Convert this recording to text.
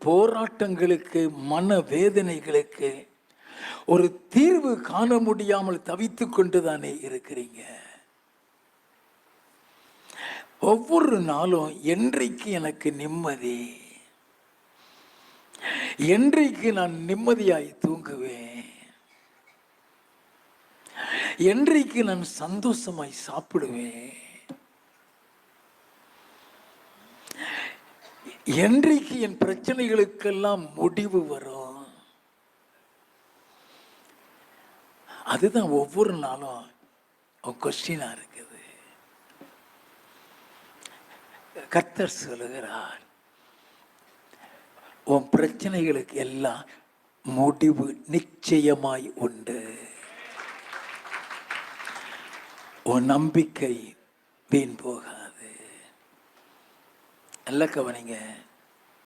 போராட்டங்களுக்கு, மன வேதனைகளுக்கு ஒரு தீர்வு காண முடியாமல் தவித்துக் கொண்டுதானே இருக்கிறீங்க. ஒவ்வொரு நாளும் என்றைக்கு எனக்கு நிம்மதி, என்றைக்கு நான் நிம்மதியாய் தூங்குவேன், என்றைக்கு நான் சந்தோஷமாய் சாப்பிடுவேன், என்றைக்கு என் பிரச்சனைகளுக்கெல்லாம் முடிவு வரும், அதுதான் ஒவ்வொரு நாளும் கொஸ்டினா இருக்குது. கர்த்தர் சொல்லுகிறார், உன் பிரச்சனைகளுக்கு எல்லாம் முடிவு நிச்சயமாய் உண்டு. உன் நம்பிக்கை வீண் போகாது. நல்ல கவனிங்க.